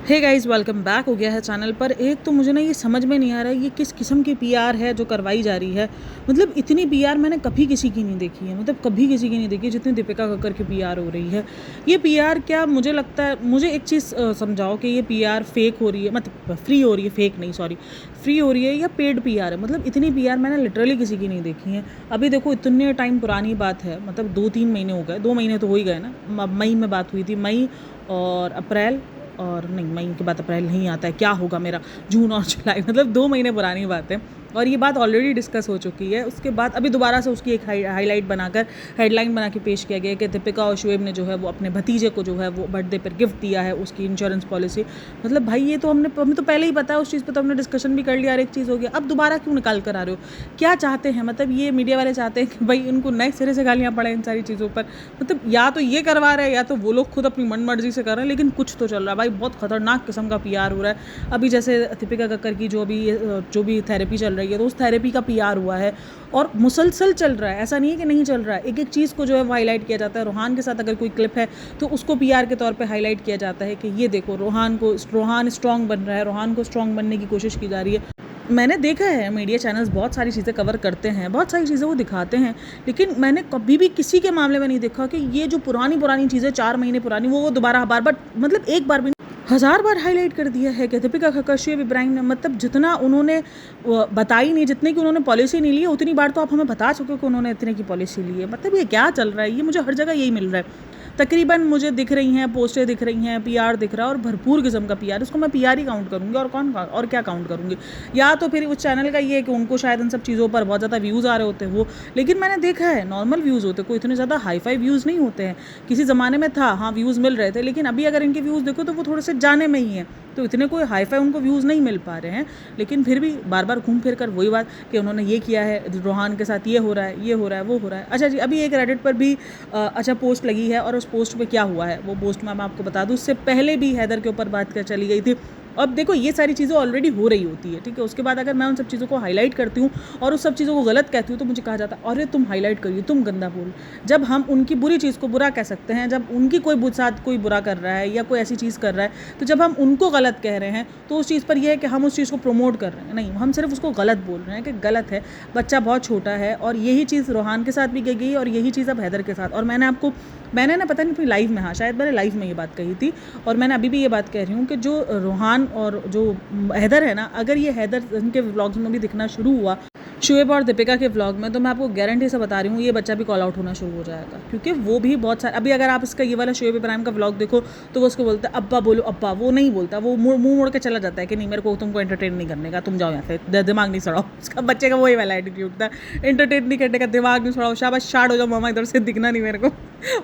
Hey guys, welcome back हो गया है चैनल पर। एक तो मुझे ना ये समझ में नहीं आ रहा है ये किस किस्म की पीआर है जो करवाई जा रही है। मतलब इतनी पीआर मैंने कभी किसी की नहीं देखी है, मतलब कभी किसी की नहीं देखी जितनी दीपिका कक्कर की पीआर हो रही है। ये पीआर क्या, मुझे लगता है, मुझे एक चीज़ समझाओ कि ये पीआर फेक हो रही है, मतलब फ्री हो रही है, फेक नहीं सॉरी, फ्री हो रही है या पेड पीआर है। मतलब इतनी पीआर मैंने लिटरली किसी की नहीं देखी है। अभी देखो, इतने टाइम पुरानी बात है, मतलब 2-3 महीने हो गए, 2 महीने तो हो ही गए ना। मई में बात हुई थी, मई और अप्रैल, और नहीं, मई के बाद अप्रैल नहीं आता है, क्या होगा मेरा, जून और जुलाई, मतलब 2 महीने पुरानी बात है। और ये बात ऑलरेडी डिस्कस हो चुकी है। उसके बाद अभी दोबारा से उसकी एक हाईलाइट बनाकर हेडलाइन बना के पेश किया गया कि दीपिका और शुएब ने जो है वो अपने भतीजे को जो है वो बर्थडे पर गिफ्ट दिया है उसकी इंश्योरेंस पॉलिसी। मतलब भाई, ये तो हमें तो पहले ही पता है, उस चीज़ पर तो हमने डिस्कशन भी कर लिया, हर एक चीज़ हो गया। अब दोबारा क्यों निकाल कर आ रहे हो? क्या चाहते हैं? मतलब ये मीडिया वाले चाहते हैं कि भाई उनको नए सिरे से गालियाँ पड़े इन सारी चीज़ों पर। मतलब या तो ये करवा रहे हैं या तो वो लोग खुद अपनी मन मर्जी से कर रहे हैं, लेकिन कुछ तो चल रहा है भाई। बहुत खतरनाक किस्म का पीआर हो रहा है। अभी जैसे दीपिका कक्कर की जो भी थेरेपी चल रही है, तो उस थेरेपी का पीआर हुआ है और मुसलसल चल रहा है। ऐसा नहीं है कि नहीं चल रहा है, एक एक चीज़ को जो है वो हाईलाइट किया जाता है। रोहान के साथ अगर कोई क्लिप है तो उसको पीआर के तौर पे हाईलाइट किया जाता है कि ये देखो, रोहान स्ट्रॉन्ग बन रहा है, रोहान को स्ट्रॉन्ग बनने की कोशिश की जा रही है। मैंने देखा है मीडिया चैनल्स बहुत सारी चीज़ें कवर करते हैं, बहुत सारी चीज़ें वो दिखाते हैं, लेकिन मैंने कभी भी किसी के मामले में नहीं देखा कि ये जो पुरानी पुरानी चीज़ें 4 महीने पुरानी वो दोबारा बार बार, मतलब एक बार भी 1000 बार हाईलाइट कर दिया है कि दीपिका कक्कर, शुएब इब्राहिम ने, मतलब जितना उन्होंने बताई नहीं, जितने की उन्होंने पॉलिसी नहीं ली है, उतनी बार तो आप हमें बता चुके हो कि उन्होंने इतने की पॉलिसी ली है। मतलब ये क्या चल रहा है? ये मुझे हर जगह यही मिल रहा है। तकरीबन मुझे दिख रही हैं पोस्टें, दिख रही हैं, पीआर दिख रहा है, और भरपूर किस्म का पीआर। इसको मैं पीआर ही काउंट करूँगी, और क्या काउंट करूँगी। या तो फिर उस चैनल का ये है कि उनको शायद इन सब चीज़ों पर बहुत ज़्यादा व्यूज़ आ रहे होते हैं वो, लेकिन मैंने देखा है नॉर्मल व्यूज़ होते, कोई इतने ज़्यादा हाई फाई व्यूज़ नहीं होते हैं। किसी ज़माने में था, हाँ, व्यूज़ मिल रहे थे, लेकिन अभी अगर इनके व्यूज़ देखो तो वो थोड़े से जाने में ही हैं, तो इतने कोई हाई फाई उनको व्यूज़ नहीं मिल पा रहे हैं। लेकिन फिर भी बार बार घूम फिर कर वही बात कि उन्होंने ये किया है, रोहान के साथ ये हो रहा है, ये हो रहा है, वो हो रहा है। अच्छा जी, अभी एक रेडिट पर भी अच्छा पोस्ट लगी है, और उस पोस्ट पे क्या हुआ है वो पोस्ट मैं आपको बता दूँ। उससे पहले भी हैदर के ऊपर बात कर चली गई थी। अब देखो, ये सारी चीज़ें ऑलरेडी हो रही होती है, ठीक है। उसके बाद अगर मैं उन सब चीज़ों को हाईलाइट करती हूँ और उस सब चीज़ों को गलत कहती हूँ तो मुझे कहा जाता है, अरे तुम हाईलाइट करिए, तुम गंदा बोल। जब हम उनकी बुरी चीज़ को बुरा कह सकते हैं, जब उनकी साथ कोई बुरा कर रहा है या कोई ऐसी चीज़ कर रहा है, तो जब हम उनको गलत कह रहे हैं तो उस चीज़ पर यह है कि हम उस चीज़ को प्रमोट कर रहे हैं। नहीं, हम सिर्फ उसको गलत बोल रहे हैं कि गलत है, बच्चा बहुत छोटा है। और यही चीज़ रोहान के साथ भी कही गई और यही चीज़ अब हैदर के साथ। और मैंने ना, पता नहीं अपनी लाइव में, हाँ शायद मैंने लाइव में ये बात कही थी, और मैंने अभी भी ये बात कह रही हूँ कि जो रोहान और जो हैदर है ना, अगर ये हैदर इनके व्लॉग्स में भी दिखना शुरू हुआ शुएब और दीपिका के व्लॉग में, तो मैं आपको गारंटी से बता रही हूँ ये बच्चा भी कॉल आउट होना शुरू हो जाएगा। क्योंकि वो भी बहुत सारे, अभी अगर आप इसका ये वाला शुएब इब्राहिम का व्लॉग देखो तो वो उसको बोलता है अब्बा बोलो अब्बा, वो नहीं बोलता, वो मुंह मोड़ के चला जाता है कि नहीं, मेरे को तुमको एंटरटेन नहीं करने का, तुम जाओ यहाँ से, दिमाग नहीं सड़ाओ। उसका बच्चे का वही वाला एटीट्यूड था, एंटरटेन नहीं करने का, दिमाग नहीं सड़ाओ, शाबाश शार्ट हो जाओ मामा, इधर से दिखना नहीं मेरे को।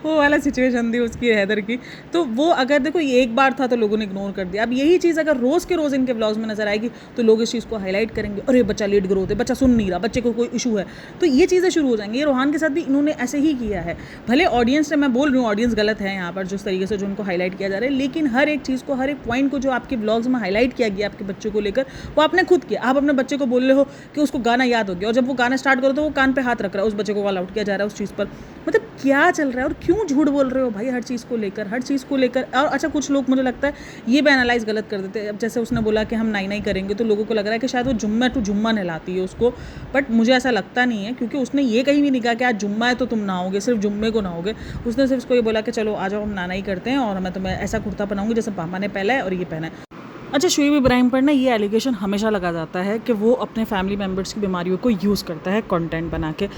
वो वाला सिचुएशन थी उसकी, हैदर की। तो वो अगर देखो ये एक बार था तो लोगों ने इग्नोर कर दिया। अब यही चीज़ अगर रोज़ के रोज़ इनके व्लॉग्स में नजर आएगी तो लोग इस चीज़ को हाईलाइट करेंगे, अरे बच्चा लेट ग्रोथ है, बच्चा सुन नहीं रहा, बच्चे को कोई इशू है, तो ये चीज़ें शुरू हो जाएंगी। ये रोहान के साथ भी इन्होंने ऐसे ही किया है। भले ऑडियंस ने, मैं बोल रही हूँ ऑडियंस गलत है यहाँ पर जिस तरीके से जो उनको हाईलाइट किया जा रहा है, लेकिन हर एक चीज़ को, हर एक पॉइंट को जो आपके व्लॉग्स में हाईलाइट किया गया आपके बच्चे को लेकर, वो आपने खुद किया। आप अपने बच्चे को बोल रहे हो कि उसको गाना याद हो गया, और जब वो गाना स्टार्ट करो तो वो कान पे हाथ रख रहा है, उस बच्चे को कॉल आउट किया जा रहा है उस चीज़ पर। मतलब क्या चल रहा है और क्यों झूठ बोल रहे हो भाई हर चीज़ को लेकर, हर चीज़ को लेकर। और अच्छा, कुछ लोग मुझे लगता है ये भी एनालाइज गलत कर देते हैं। अब जैसे उसने बोला कि हम नाई करेंगे, तो लोगों को लग रहा है कि शायद वो जुम्मा टू जुम्मा नहलाती है उसको, बट मुझे ऐसा लगता नहीं है, क्योंकि उसने ये कहीं भी नहीं कहा कि आज जुम्मा है तो तुम नहाओगे, सिर्फ जुम्मे को नहाओगे। उसने सिर्फ उसको ये बोला कि चलो आ जाओ, हम नाना ही करते हैं, और मैं तुम्हें ऐसा कुर्ता पहनाऊंगी जैसे पापा ने पहना है और ये पहना है। अच्छा, शुएब इब्राहिम पर ना ये एलिगेशन हमेशा लगा जाता है कि वो अपने फैमिली मेम्बर्स की बीमारियों को यूज़ करता है कंटेंट बना के।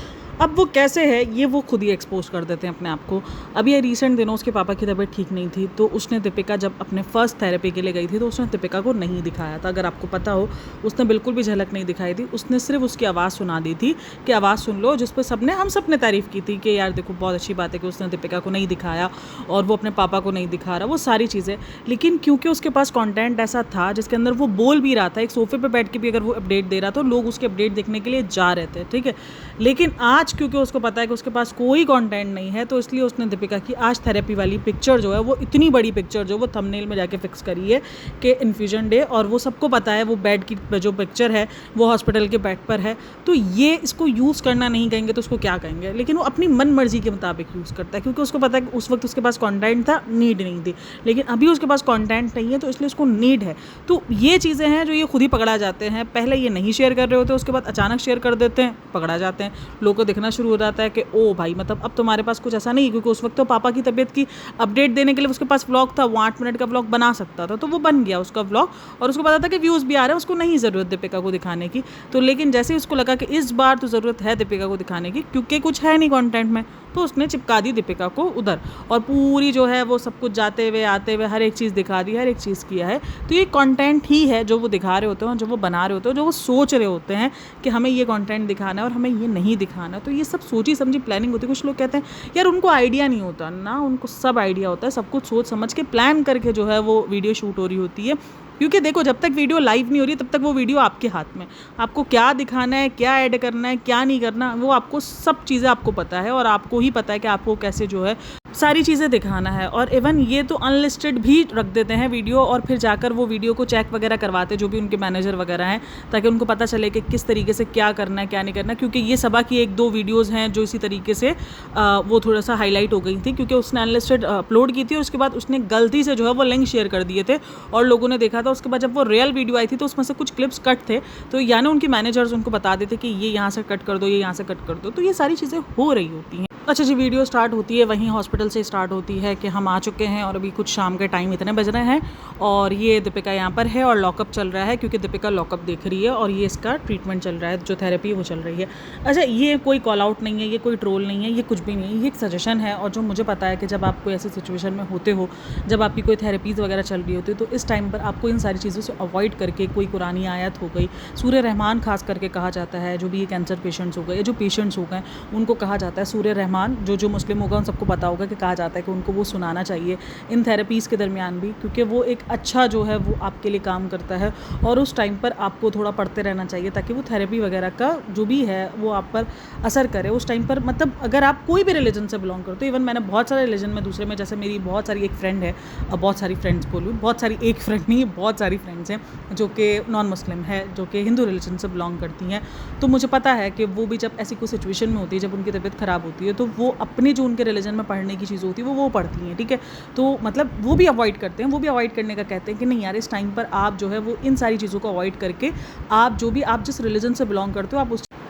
अब वो कैसे है ये वो खुद ही एक्सपोज कर देते हैं अपने आप को। अभी ये रिसेंट दिनों उसके पापा की तबीयत ठीक नहीं थी, तो उसने दीपिका जब अपने फर्स्ट थेरेपी के लिए गई थी तो उसने दीपिका को नहीं दिखाया था। अगर आपको पता हो, उसने बिल्कुल भी झलक नहीं दिखाई थी, उसने सिर्फ उसकी आवाज़ सुना दी थी कि आवाज़ सुन लो, जिस पर हम सब ने तारीफ़ की थी कि यार देखो बहुत अच्छी बात है कि उसने दीपिका को नहीं दिखाया और वो अपने पापा को नहीं दिखा रहा, वो सारी चीज़ें। लेकिन क्योंकि उसके पास कॉन्टेंट ऐसा था जिसके अंदर वो बोल भी रहा था, एक सोफे पर बैठ के भी अगर वो अपडेट दे रहा था तो लोग उसके अपडेट देखने के लिए जा रहे थे, ठीक है। लेकिन आज आज क्योंकि उसको पता है कि उसके पास कोई कंटेंट नहीं है, तो इसलिए उसने दीपिका की आज थेरेपी वाली पिक्चर जो है, वो इतनी बड़ी पिक्चर जो वो थंबनेल में जाके फिक्स करी है कि इन्फ्यूजन डे, और वो सबको पता है वो बेड की जो पिक्चर है वो हॉस्पिटल के बेड पर है। तो ये इसको यूज़ करना नहीं कहेंगे तो उसको क्या कहेंगे, लेकिन वो अपनी मन मर्जी के मुताबिक यूज़ करता है, क्योंकि उसको पता है कि उस वक्त उसके पास कंटेंट था, नीड नहीं थी, लेकिन अभी उसके पास कंटेंट नहीं है तो इसलिए उसको नीड है। तो ये चीज़ें हैं जो ये खुद ही पकड़ा जाते हैं। पहले ये नहीं शेयर कर रहे होते, उसके बाद अचानक शेयर कर देते हैं, पकड़ा जाते हैं, लोगों को दिखना शुरू हो जाता है कि ओ भाई मतलब अब तुम्हारे पास कुछ ऐसा नहीं है, क्योंकि उस वक्त तो पापा की तबीयत की अपडेट देने के लिए उसके पास व्लॉग था, वो 8 मिनट का व्लॉग बना सकता था, तो वो बन गया उसका व्लॉग, और उसको पता था कि व्यूज़ भी आ रहे हैं, उसको नहीं ज़रूरत दीपिका को दिखाने की। तो लेकिन जैसे ही उसको लगा कि इस बार तो ज़रूरत है दीपिका को दिखाने की, क्योंकि कुछ है नहीं कंटेंट में, तो उसने चिपका दी दीपिका को उधर, और पूरी जो है वो सब कुछ जाते हुए आते हुए हर एक चीज़ दिखा दी, हर एक चीज़ किया है। तो ये कंटेंट ही है जो वो दिखा रहे होते हैं, जो वो बना रहे होते हैं, जो वो सोच रहे होते हैं कि हमें ये कंटेंट दिखाना है और हमें ये नहीं दिखाना। तो ये सब सोची समझी प्लानिंग होती है। कुछ लोग कहते हैं यार उनको आइडिया नहीं होता ना, उनको सब आइडिया होता है, सब कुछ सोच समझ के प्लान करके जो है वो वीडियो शूट हो रही होती है। क्योंकि देखो जब तक वीडियो लाइव नहीं हो रही तब तक वो वीडियो आपके हाथ में, आपको क्या दिखाना है, क्या ऐड करना है, क्या नहीं करना, वो आपको सब चीज़ें आपको पता है, और आपको ही पता है कि आपको कैसे जो है सारी चीज़ें दिखाना है। और इवन ये तो अनलिस्टेड भी रख देते हैं वीडियो, और फिर जाकर वो वीडियो को चेक वगैरह करवाते जो भी उनके मैनेजर वगैरह हैं, ताकि उनको पता चले कि किस तरीके से क्या करना है क्या नहीं करना। क्योंकि ये सबा की 1-2 वीडियोज़ हैं जो इसी तरीके से वो थोड़ा सा हाईलाइट हो गई थी, क्योंकि उसने अनलिस्टेड अपलोड की थी और उसके बाद उसने गलती से जो है वो लिंक शेयर कर दिए थे और लोगों ने देखा था। उसके बाद जब वो रियल वीडियो आई थी तो उसमें से कुछ क्लिप्स कट थे, तो यानी उनके मैनेजर्स उनको बता देते कि ये यहाँ से कट कर दो, ये यहाँ से कट कर दो। तो ये सारी चीज़ें हो रही होती हैं। अच्छा जी, वीडियो स्टार्ट होती है वहीं हॉस्पिटल से स्टार्ट होती है कि हम आ चुके हैं और अभी कुछ शाम के टाइम इतने बज रहे हैं और ये दीपिका यहाँ पर है और लॉकअप चल रहा है, क्योंकि दीपिका लॉकअप देख रही है और ये इसका ट्रीटमेंट चल रहा है, जो थेरेपी है वो चल रही है। अच्छा, ये कोई कॉल आउट नहीं है, ये कोई ट्रोल नहीं है, ये कुछ भी नहीं है, ये एक सजेशन है। और जो मुझे पता है कि जब आप कोई ऐसी सिचुएशन में होते हो, जब आपकी कोई थेरेपीज़ वगैरह चल रही होती है, तो इस टाइम पर आपको इन सारी चीज़ों से अवॉइड करके, कोई कुरानी आयत हो गई, सूर्य रहमान खास करके कहा जाता है, जो भी ये कैंसर पेशेंट्स हो गए या जो पेशेंट्स हो गए उनको कहा जाता है सूर्य रहमान, जो मुस्लिम होगा उन सबको पता होगा कि कहा जाता है कि उनको वो सुनाना चाहिए इन थेरेपीज़ के दरमियान भी, क्योंकि वो एक अच्छा जो है वो आपके लिए काम करता है। और उस टाइम पर आपको थोड़ा पढ़ते रहना चाहिए ताकि वो थेरेपी वगैरह का जो भी है वो आप पर असर करे उस टाइम पर। मतलब अगर आप कोई भी रिलीजन से बिलोंग करते हो, इवन मैंने बहुत सारे रिलीजन में दूसरे में, जैसे मेरी बहुत सारी एक फ्रेंड है, बहुत सारी फ्रेंड्स बोलूँ, बहुत सारी एक फ्रेंड नहीं, बहुत सारी फ्रेंड्स हैं जो कि नॉन मुस्लिम है, जो कि हिंदू रिलीजन से बिलोंग करती हैं। तो मुझे पता है कि वो भी जब ऐसी कोई सिचुएशन में होती है, जब उनकी तबीयत ख़राब होती है, तो वो अपने जो उनके रिलीजन में पढ़ने की चीज़ होती है वो पढ़ती हैं, ठीक है। तो मतलब वो भी अवॉइड करते हैं, वो भी अवॉइड करने का कहते हैं कि नहीं यार, इस टाइम पर आप जो है वो इन सारी चीज़ों को अवॉइड करके, आप जो भी आप जिस रिलीजन से बिलोंग करते हो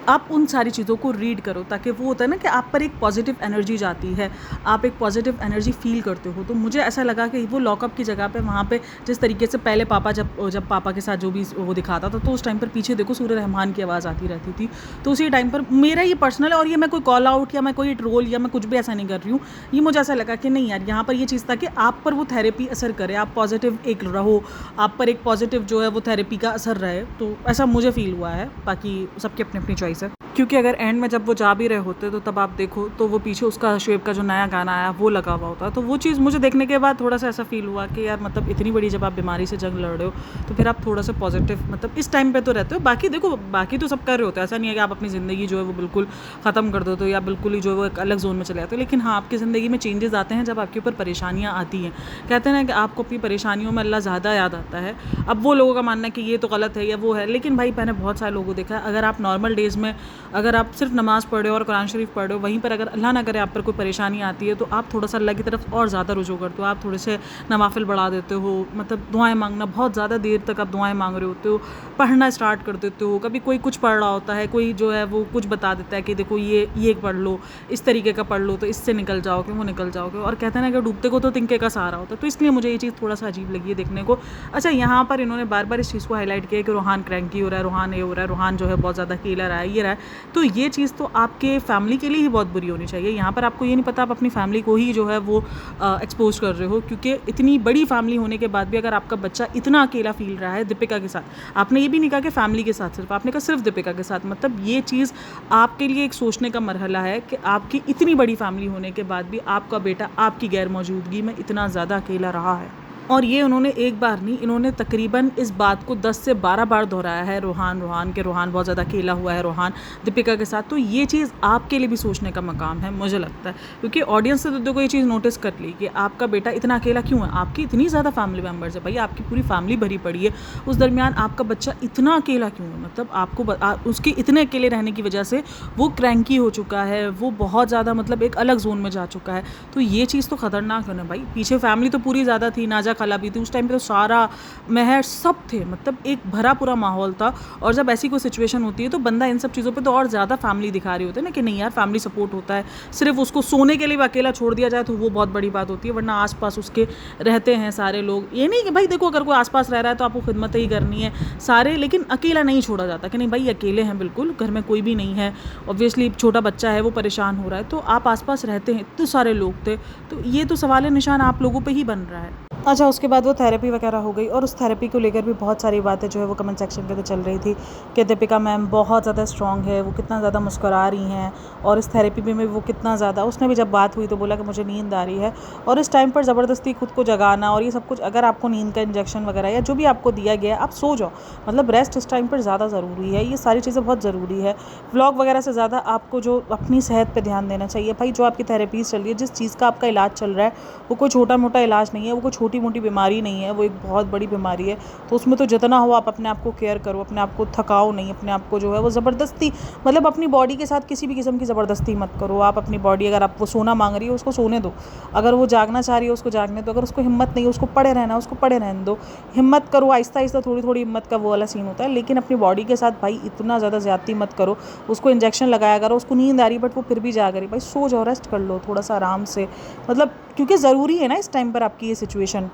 आप उन सारी चीज़ों को रीड करो, ताकि वो होता है ना कि आप पर एक पॉजिटिव एनर्जी जाती है, आप एक पॉजिटिव एनर्जी फील करते हो। तो मुझे ऐसा लगा कि वो लॉकअप की जगह पे वहाँ पे जिस तरीके से पहले पापा जब पापा के साथ जो भी वो दिखाता था, तो उस टाइम पर पीछे देखो सूर्य रहमान की आवाज़ आती रहती थी। तो उसी टाइम पर मेरा ये पर्सनल है, और ये मैं कोई कॉल आउट या मैं कोई ट्रोल या मैं कुछ भी ऐसा नहीं कर रही हूँ। ये मुझे ऐसा लगा कि नहीं यार, यहाँ पर ये चीज़ था कि आप पर वो थेरेपी असर करे, आप पॉजिटिव एक रहो, आप पर एक पॉजिटिव जो है वो थेरेपी का असर रहे। तो ऐसा मुझे फील हुआ है, बाकी सबकी अपनी अपनी चॉइस है। क्योंकि अगर एंड में जब वो जा भी रहे होते तो तब आप देखो तो वो पीछे उसका शुएब का जो नया गाना आया वो लगा हुआ होता है। तो वो चीज़ मुझे देखने के बाद थोड़ा सा ऐसा फील हुआ कि यार मतलब इतनी बड़ी जब आप बीमारी से जंग लड़ रहे हो तो फिर आप थोड़ा सा पॉजिटिव मतलब इस टाइम पे तो रहते हो। बाकी देखो, बाकी तो सब कर रहे होते हैं, ऐसा नहीं है कि आप अपनी ज़िंदगी जो है वो बिल्कुल ख़त्म कर दो तो या बिल्कुल ही जो है वो एक अलग जोन में चले जाते हो। लेकिन हाँ, आपकी ज़िंदगी में चेंजेस आते हैं जब आपके ऊपर परेशानियाँ आती हैं। कहते हैं ना कि आपको अपनी परेशानियों में अल्लाह ज़्यादा याद आता है। अब वो लोगों का मानना है कि ये तो गलत है या वो है, लेकिन भाई मैंने बहुत सारे लोगों को देखा है, अगर आप नॉर्मल डेज़ में अगर आप सिर्फ नमाज़ पढ़ रहे हो और कुरान शरीफ पढ़ रहे हो, वहीं पर अगर अल्लाह ना करे आप पर कोई परेशानी आती है तो आप थोड़ा सा अल्लाह की तरफ और ज़्यादा रुजू करते हो, आप थोड़े से नवाफिल बढ़ा देते हो, मतलब दुआएं मांगना, बहुत ज़्यादा देर तक आप दुआएं मांग रहे होते हो, पढ़ना स्टार्ट कर देते हो। कभी कोई कुछ पढ़ रहा होता है, कोई जो है वो कुछ बता देता है कि देखो ये पढ़ लो, इस तरीके का पढ़ लो तो इससे निकल जाओगे, वो निकल जाओगे। और कहते हैं ना कि डूबते को तो तिनके का सहारा होता है। तो इसलिए मुझे ये चीज़ थोड़ा सा अजीब लगी है देखने को। अच्छा, यहाँ पर इन्होंने बार बार इस चीज़ को हाईलाइट किया कि रोहान क्रैंकी हो रहा है, रोहान ये हो रहा है, रोहान जो है बहुत ज़्यादा अकेला रहा है, ये रहा है। तो ये चीज़ तो आपके फैमिली के लिए ही बहुत बुरी होनी चाहिए। यहाँ पर आपको ये नहीं पता आप अपनी फैमिली को ही जो है वो एक्सपोज कर रहे हो, क्योंकि इतनी बड़ी फैमिली होने के बाद भी अगर आपका बच्चा इतना अकेला फील रहा है दीपिका के साथ, आपने ये भी नहीं कहा कि फैमिली के साथ सिर्फ, आपने कहा सिर्फ दीपिका के साथ, मतलब ये चीज़ आपके लिए एक सोचने का मरहला है कि आपकी इतनी बड़ी फैमिली होने के बाद भी आपका बेटा आपकी गैर मौजूदगी में इतना ज़्यादा अकेला रहा है। और ये उन्होंने एक बार नहीं, इन्होंने तकरीबन इस बात को 10 से 12 बार दोहराया है, रोहान बहुत ज़्यादा अकेला हुआ है रोहान दीपिका के साथ। तो ये चीज़ आपके लिए भी सोचने का मकाम है, मुझे लगता है, क्योंकि ऑडियंस ने तो देखो ये चीज़ नोटिस कर ली कि आपका बेटा इतना अकेला क्यों है। आपकी इतनी ज़्यादा फैमिली मेम्बर्स है भाई, आपकी पूरी फैमिली भरी पड़ी है, उस दरमियान आपका बच्चा इतना अकेला क्यों है। मतलब आपको उसके इतने अकेले रहने की वजह से वो क्रैंकी हो चुका है, वो बहुत ज़्यादा मतलब एक अलग जोन में जा चुका है। तो ये चीज़ तो ख़तरनाक है ना भाई। पीछे फैमिली तो पूरी ज़्यादा थी, नाजा खाला भी थी उस टाइम पे, तो सारा महर सब थे, मतलब एक भरा पूरा माहौल था। और जब ऐसी कोई सिचुएशन होती है तो बंदा इन सब चीज़ों पे तो और ज़्यादा फैमिली दिखा रही होती है ना, कि नहीं यार फैमिली सपोर्ट होता है। सिर्फ उसको सोने के लिए भी अकेला छोड़ दिया जाए तो वो बहुत बड़ी बात होती है, वरना आसपास उसके रहते हैं सारे लोग। ये नहीं कि भाई देखो अगर कोई आसपास रह रहा है तो आपको खिदमत ही करनी है सारे, लेकिन अकेला नहीं छोड़ा जाता कि नहीं भाई अकेले हैं, बिल्कुल घर में कोई भी नहीं है, ऑब्वियसली छोटा बच्चा है वो परेशान हो रहा है, तो आप आसपास रहते हैं, इतने सारे लोग थे, तो ये तो सवाल निशान आप लोगों पे ही बन रहा है। अच्छा, उसके बाद वो थेरेपी वगैरह हो गई, और उस थेरेपी को लेकर भी बहुत सारी बातें जो है वो कमेंट सेक्शन पे तो चल रही थी कि दीपिका मैम बहुत ज़्यादा स्ट्रॉन्ग है, वो कितना ज़्यादा मुस्कुरा रही हैं, और इस थेरेपी में वो कितना ज़्यादा, उसने भी जब बात हुई तो बोला कि मुझे नींद आ रही है, और इस टाइम पर ज़बरदस्ती खुद को जगाना और ये सब कुछ, अगर आपको नींद का इंजेक्शन वगैरह या जो भी आपको दिया गया है आप सो जाओ, मतलब रेस्ट इस टाइम पर ज़्यादा ज़रूरी है, ये सारी चीज़ें बहुत ज़रूरी है। व्लॉग वगैरह से ज़्यादा आपको जो अपनी सेहत पर ध्यान देना चाहिए भाई। जो आपकी थेरेपीज़ चल रही है, जिस चीज़ का आपका इलाज चल रहा है, वो कोई छोटा मोटा इलाज नहीं है, वो कोई छोटी मोटी बीमारी नहीं है, वो एक बहुत बड़ी बीमारी है। तो उसमें तो जितना हो आप अपने आप को केयर करो, अपने आप को थकाओ नहीं, अपने आप को जो है वो ज़बरदस्ती, मतलब अपनी बॉडी के साथ किसी भी किस्म की ज़बरदस्ती मत करो। आप अपनी बॉडी, अगर आप वो सोना मांग रही है उसको सोने दो, अगर वो जागना चाह रही है उसको जागने दो, अगर उसको हिम्मत नहीं है उसको पड़े रहना उसको पड़े रहने दो, हिम्मत करो, आहिस्ता आहिस्ता थोड़ी थोड़ी हिम्मत का वो वाला सीन होता है। लेकिन अपनी बॉडी के साथ भाई इतना ज़्यादा ज़्यादती मत करो, उसको इंजेक्शन लगाया करो, उसको नींद आ रही बट वो फिर भी जाग रही, भाई सो जाओ, रेस्ट कर लो थोड़ा सा आराम से, मतलब क्योंकि ज़रूरी है ना इस टाइम पर आपकी ये सिचुएशन।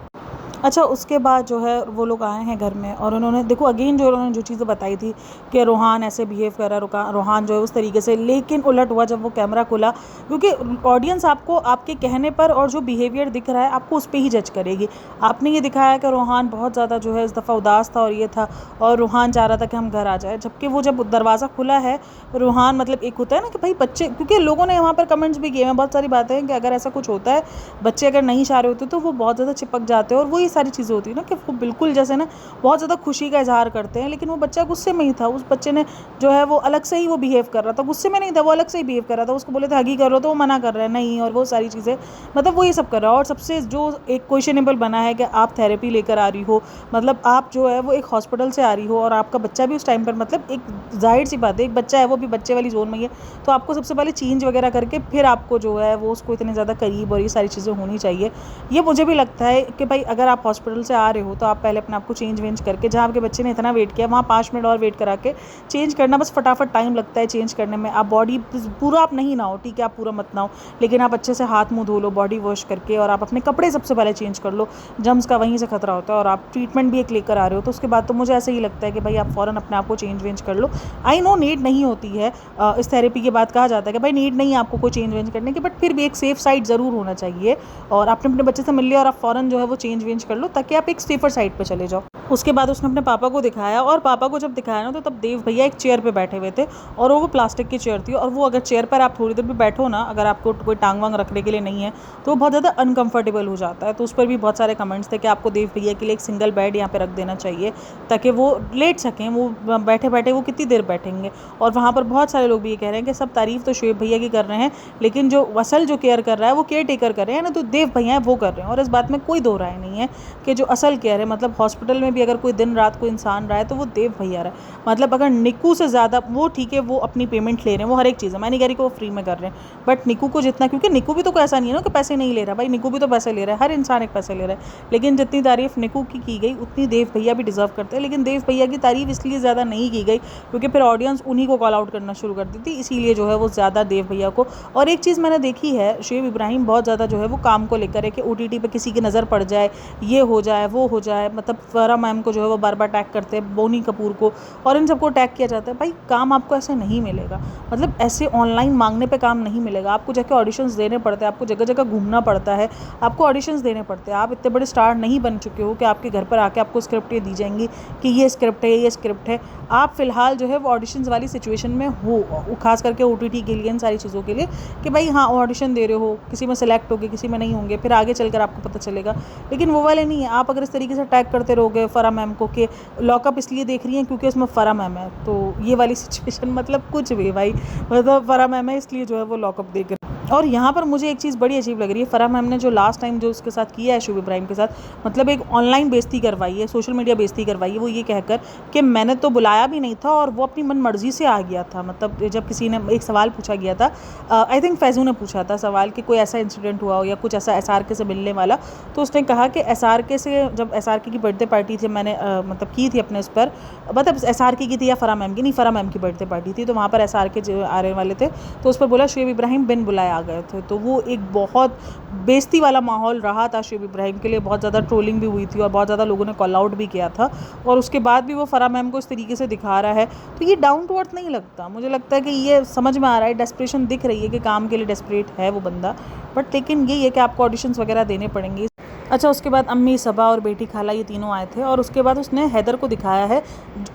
अच्छा, उसके बाद जो है वो लोग आए हैं घर में, और उन्होंने देखो अगेन जो उन्होंने जो चीज़ें बताई थी कि रोहान ऐसे बिहेव कर रहा है, रोहान जो है उस तरीके से, लेकिन उलट हुआ जब वो कैमरा खुला, क्योंकि ऑडियंस आपको आपके कहने पर और जो बिहेवियर दिख रहा है आपको उस पर ही जज करेगी। आपने ये दिखाया कि रोहान बहुत ज़्यादा जो है इस दफ़ा उदास था और ये था, और रोहान चाह रहा था कि हम घर आ जाए, जबकि वो जब दरवाज़ा खुला है रोहान, मतलब एक होता है ना कि भाई बच्चे, क्योंकि लोगों ने वहाँ पर कमेंट्स भी किए हैं, बहुत सारी बातें हैं कि अगर ऐसा कुछ होता है, बच्चे अगर नहीं चाह रहे होते तो वो बहुत ज़्यादा चिपक जाते हैं, और वो ये सारी चीज़ें होती है ना कि वो बिल्कुल जैसे ना बहुत ज़्यादा खुशी का इजहार करते हैं, लेकिन वो बच्चा गुस्से में ही था, उस बच्चे ने जो है वो अलग से ही वो बिहेव कर रहा था, गुस्से में नहीं था, वो अलग से ही बिहेव कर रहा था। उसको बोले थे हगी कर लो तो वो मना कर रहा है नहीं, और वो सारी चीज़ें, मतलब वो ये सब कर रहा है। और सबसे जो एक क्वेश्चनेबल बना है कि आप थेरेपी लेकर आ रही हो, मतलब आप जो है वो एक हॉस्पिटल से आ रही हो, और आपका बच्चा भी उस टाइम पर, मतलब एक जाहिर सी बात है एक बच्चा है वो भी बच्चे वाली जोन में ही है, तो आपको सबसे पहले चेंज वगैरह करके फिर आपको जो है वो उसको इतने ज़्यादा करीब और ये सारी चीज़ें होनी चाहिए। ये मुझे भी लगता है कि भाई अगर आप हॉस्पिटल से आ रहे हो तो आप पहले अपने आप को चेंज वेंज करके, जहाँ आपके बच्चे ने इतना वेट किया वहाँ 5 मिनट और वेट करा के चेंज करना, बस फटाफट टाइम लगता है चेंज करने में। आप बॉडी पूरा आप नहीं नहाओ, ठीक है आप पूरा मत नहाओ, लेकिन आप अच्छे से हाथ मुँह धो लो बॉडी वॉश करके, और आप अपने कपड़े सबसे पहले चेंज कर लो, जम्स का वहीं से खतरा होता है, और आप ट्रीटमेंट भी एक लेकर आ रहे हो, तो उसके बाद तो मुझे ऐसे ही लगता है कि भाई आप फ़ौरन अपने आप को चेंज वेंज कर लो। आई नो नीड नहीं होती है, इस थेरेपी के बाद कहा जाता है कि भाई नीड नहीं है आपको कोई चेंज वेंज करने की, बट फिर भी एक सेफ साइड ज़रूर होना चाहिए, और आपने अपने बच्चे से मिल लिया और आप फ़ौरन जो है वो चेंज वेंज कर लो, ताकि आप एक सेफर साइड पर चले जाओ। उसके बाद उसने अपने पापा को दिखाया, और पापा को जब दिखाया ना तो तब देव भैया एक चेयर पे बैठे हुए थे, और वो प्लास्टिक की चेयर थी, और वो अगर चेयर पर आप थोड़ी देर भी बैठो ना, अगर आपको कोई टांग वांग रखने के लिए नहीं है तो वो बहुत ज़्यादा अनकंफर्टेबल हो जाता है। तो उस पर भी बहुत सारे कमेंट्स थे कि आपको देव भैया के लिए एक सिंगल बेड यहाँ पे रख देना चाहिए, ताकि वो लेट सकें, वो बैठे बैठे वो कितनी देर बैठेंगे। और वहाँ पर बहुत सारे लोग भी ये कह रहे हैं कि सब तारीफ़ तो शोएब भैया की कर रहे हैं, लेकिन जो असल जो केयर कर रहा है वो केयर टेकर कर रहे हैं ना, तो देव भैया है वो कर रहे हैं, और इस बात में कोई दो राय नहीं है कि जो असल केयर है, मतलब हॉस्पिटल में भी अगर कोई दिन रात कोई इंसान रहा है तो वो देव भैया रहा है। मतलब अगर निकू से ज़्यादा, वो ठीक है वो अपनी पेमेंट ले रहे हैं, वो हर एक चीज़ है, मैं नहीं कह रही कि वो फ्री में कर रहे हैं, बट निकू को जितना, क्योंकि निकू भी तो कोई ऐसा नहीं है ना कि पैसे नहीं ले रहा, भाई निकू भी तो पैसे ले रहा है, हर इंसान एक पैसे ले रहा है, लेकिन जितनी तारीफ़ निकू की गई उतनी देव भैया भी डिज़र्व करते हैं। लेकिन देव भैया की तारीफ़ इसलिए ज़्यादा नहीं की गई क्योंकि फिर ऑडियंस उन्हीं को कॉल आउट करना शुरू कर दी थी, इसीलिए जो है वो ज़्यादा देव भैया को। और एक चीज़ मैंने देखी है, शोएब इब्राहिम बहुत ज़्यादा जो है वो काम को लेकर है कि OTT पे किसी की नज़र पड़ जाए, ये हो जाए वो हो जाए, मतलब फ़रा मैम को जो है वो बार बार टैग करते हैं, बोनी कपूर को, और इन सबको टैग किया जाता है। भाई काम आपको ऐसे नहीं मिलेगा, मतलब ऐसे ऑनलाइन मांगने पे काम नहीं मिलेगा। आपको जाके ऑडिशंस देने पड़ते हैं, आपको जगह जगह घूमना पड़ता है, आपको ऑडिशंस देने पड़ते हैं। आप इतने बड़े स्टार नहीं बन चुके हो कि आपके घर पर आके आपको स्क्रिप्ट ये दी जाएंगी कि ये स्क्रिप्ट है, ये स्क्रिप्ट है। आप फिलहाल जो है वो ऑडिशंस वाली सिचुएशन में हो, खास करके OTT के लिए, इन सारी चीज़ों के लिए, कि भाई हाँ ऑडिशन दे रहे हो, किसी में सेलेक्ट होगे, किसी में नहीं होंगे, फिर आगे चलकर आपको पता चलेगा। लेकिन वो वाले नहीं है। आप अगर इस तरीके से टैग करते रहोगे फरा मैम को कि लॉकअप इसलिए देख रही हैं क्योंकि उसमें फरा मैम है, तो ये वाली सिचुएशन मतलब कुछ भी भाई, मतलब फरा मैम है इसलिए जो है वो लॉकअप देख रहे। और यहाँ पर मुझे एक चीज़ बड़ी अजीब लग रही है, फरा मैम ने जो लास्ट टाइम जो उसके साथ किया है शुभ इब्राहिम के साथ, मतलब एक ऑनलाइन बेइज्जती करवाई है, सोशल मीडिया बेइज्जती करवाई है, वो ये कहकर कि मैंने तो बुलाया भी नहीं था और वो अपनी मन मर्जी से आ गया था। मतलब जब किसी ने एक सवाल पूछा गया था, आई थिंक फैज़ू ने पूछा था सवाल कि कोई ऐसा इंसिडेंट हुआ हो या कुछ ऐसा SRK से मिलने वाला, तो उसने कहा कि SRK से, जब SRK की बर्थडे पार्टी थी मैंने मतलब की थी अपने उस पर, मतलब SRK की थी या फरा मैम की, नहीं फरा मैम की बर्थडे पार्टी थी, तो वहाँ पर SRK जो आ रहे वाले थे, तो उस पर बोला शुएब इब्राहिम बिन बुलाए आ गए थे। तो वो एक बहुत बेइज्जती वाला माहौल रहा था शुएब इब्राहिम के लिए, बहुत ज़्यादा ट्रोलिंग भी हुई थी और बहुत ज़्यादा लोगों ने कॉल आउट भी किया था, और उसके बाद भी वो फरा मैम को इस तरीके से दिखा रहा है, तो ये डाउन टू अर्थ नहीं लगता। मुझे लगता है कि ये समझ में आ रहा है, डेस्परेशन दिख रही है कि काम के लिए डेस्परेट है वो बंदा, बट लेकिन यही है कि आपको ऑडिशंस वगैरह देने पड़ेंगे। अच्छा, उसके बाद अम्मी, सबा और बेटी खाला ये तीनों आए थे, और उसके बाद उसने हैदर को दिखाया है।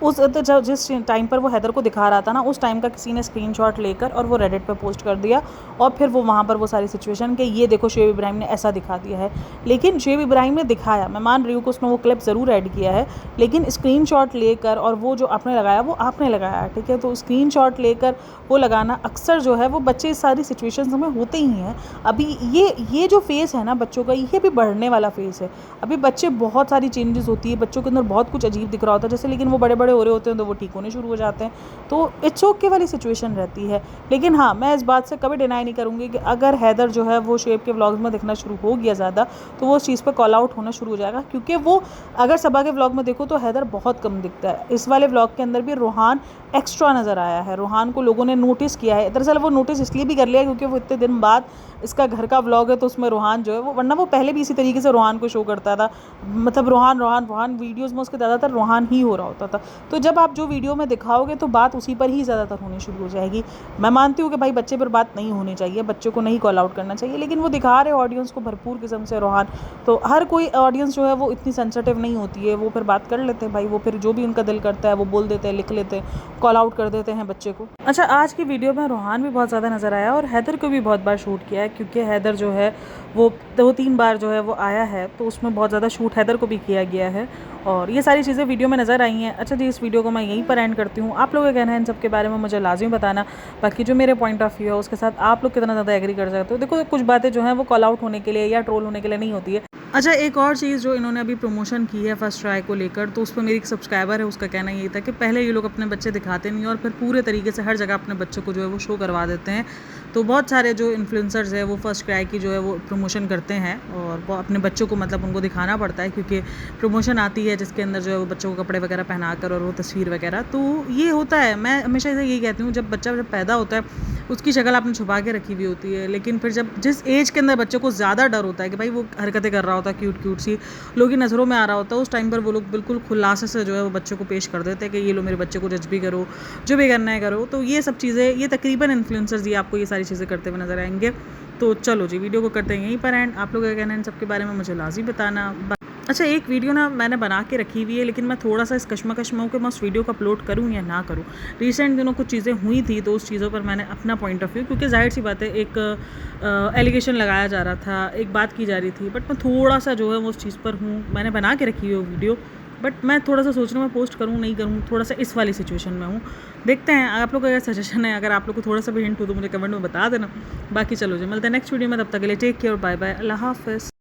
उस तो जिस टाइम पर वो हैदर को दिखा रहा था ना, उस टाइम का किसी ने स्क्रीनशॉट लेकर और वो रेडिट पे पोस्ट कर दिया, और फिर वो वहाँ पर वो सारी सिचुएशन कि ये देखो शुएब इब्राहिम ने ऐसा दिखा दिया है। लेकिन शुएब इब्राहिम ने दिखाया, मैं मान रही हूँ कि उसने वो क्लिप ज़रूर ऐड किया है, लेकिन स्क्रीनशॉट लेकर और वो जो आपने लगाया वो आपने लगाया, ठीक है, तो स्क्रीनशॉट लेकर वो लगाना अक्सर जो है वो बच्चे इस सारी सिचुएशंस में होते ही हैं। अभी ये जो फेस है ना बच्चों का, ये भी बढ़ने वाला फेस है। अभी बच्चे बहुत सारी चेंजेस होती है, बच्चों के अंदर बहुत कुछ अजीब दिख रहा होता है जैसे, लेकिन वो बड़े बड़े हो रहे होते हैं तो वो ठीक होने शुरू हो जाते हैं, तो इट्स ओके वाली सिचुएशन रहती है। लेकिन हाँ, मैं इस बात से कभी डिनाई नहीं करूँगी कि अगर हैदर जो है वो शुएब के व्लॉग्स में दिखना शुरू हो गया ज़्यादा, तो वो उस चीज़ पर कॉल आउट होना शुरू हो जाएगा, क्योंकि वो अगर सबा के व्लॉग में देखो तो हैदर बहुत कम दिखता है। इस वाले व्लॉग के अंदर भी रोहान एक्स्ट्रा नज़र आया है, रोहान को लोगों ने नोटिस किया है। दरअसल वो नोटिस इसलिए भी कर लिया क्योंकि वो इतने दिन बाद इसका घर का व्लॉग है, तो उसमें रोहान जो है वो, वरना वो पहले भी इसी तरीके से रोहान को शो करता था, मतलब रोहान रोहान रोहान वीडियोस में उसके ज़्यादातर रोहान ही हो रहा होता था। तो जब आप जो वीडियो में दिखाओगे तो बात उसी पर ही ज़्यादातर होनी शुरू हो जाएगी। मैं मानती हूँ कि भाई बच्चे पर बात नहीं होनी चाहिए, बच्चों को नहीं कॉल आउट करना चाहिए, लेकिन वो दिखा रहे ऑडियंस को भरपूर किस्म से रोहान, तो हर कोई ऑडियंस जो है वो इतनी सेंसिटिव नहीं होती है, वो फिर बात कर लेते हैं भाई, वो फिर जो भी उनका दिल करता है वो बोल देते हैं, लिख लेते हैं, कॉल आउट कर देते हैं बच्चे को। अच्छा, आज की वीडियो में रोहान भी बहुत ज़्यादा नज़र आया और हैदर को भी बहुत बार शूट किया है, क्योंकि हैदर जो है वो 2-3 बार जो है वो आया है, तो उसमें बहुत ज़्यादा शूट हैदर को भी किया गया है, और ये सारी चीज़ें वीडियो में नज़र आई हैं। अच्छा जी, इस वीडियो को मैं यहीं पर एंड करती हूँ। आप लोगों का कहना है इन सब के बारे में मुझे लाजमी बताना, बाकी जो मेरे पॉइंट ऑफ व्यू है उसके साथ आप लोग कितना ज़्यादा एग्री कर सकते हो। देखो, कुछ बातें जो हैं वो कॉल आउट होने के लिए या ट्रोल होने के लिए नहीं होती है। अच्छा, एक और चीज़ जो इन्होंने अभी प्रमोशन की है फर्स्ट ट्राई को लेकर, तो उस पर मेरी एक सब्सक्राइबर है, उसका कहना ये था कि पहले ये लोग अपने बच्चे दिखाते नहीं और फिर पूरे तरीके से हर जगह अपने बच्चों को जो है वो शो करवा देते हैं। तो बहुत सारे जो इन्फ्लुएंसर्स हैं वो फर्स्ट क्राई की जो है वो प्रमोशन करते हैं, और वो अपने बच्चों को मतलब उनको दिखाना पड़ता है, क्योंकि प्रमोशन आती है जिसके अंदर जो है वो बच्चों को कपड़े वगैरह पहना कर और वो तस्वीर वगैरह, तो ये होता है। मैं हमेशा यही कहती हूँ, जब बच्चा जब पैदा होता है उसकी शक्ल आपने छुपा के रखी हुई होती है, लेकिन फिर जब जिस एज के अंदर बच्चों को ज़्यादा डर होता है कि भाई वो हरकतें कर रहा होता है, क्यूट क्यूट सी लोगों की नज़रों में आ रहा होता है, उस टाइम पर वो लोग बिल्कुल खुलासे से जो है वो बच्चों को पेश कर देते हैं कि ये लो मेरे बच्चे को जज भी करो, जो भी करना है करो। तो ये सब चीज़ें, ये तकरीबन इन्फ्लुएंसर्स ये आपको ये सारी चीज़ें करते हुए नजर आएंगे। तो चलो जी, वीडियो को करते हैं यहीं पर एंड। आप लोगों का कहना है इन सब के बारे में मुझे लाज़मी बताना। अच्छा, एक वीडियो ना मैंने बना के रखी हुई है, लेकिन मैं थोड़ा सा इस कश्मकश में हूँ कि मैं उस वीडियो को अपलोड करूँ या ना करूँ। रिसेंट दिनों कुछ चीज़ें हुई थी, तो उस चीज़ों पर मैंने अपना पॉइंट ऑफ व्यू, क्योंकि जाहिर सी बात है एक एलिगेशन लगाया जा रहा था, एक बात की जा रही थी, बट मैं थोड़ा सा जो है वो उस चीज़ पर हूँ। मैंने बना के रखी हुई है वीडियो, बट मैं थोड़ा सा सोच रही हूँ मैं पोस्ट करूँ नहीं करूँ, थोड़ा सा इस वाली सिचुएशन में हूँ। देखते हैं, आप लोग का क्या सजेशन है, अगर आप लोग को थोड़ा सा भी हिंट हो तो मुझे कमेंट में बता देना। बाकी चलो जी, मिलते हैं नेक्स्ट वीडियो में, तब तक के लिए टेक केयर, बाय बाय, अल्लाह हाफ़िज़।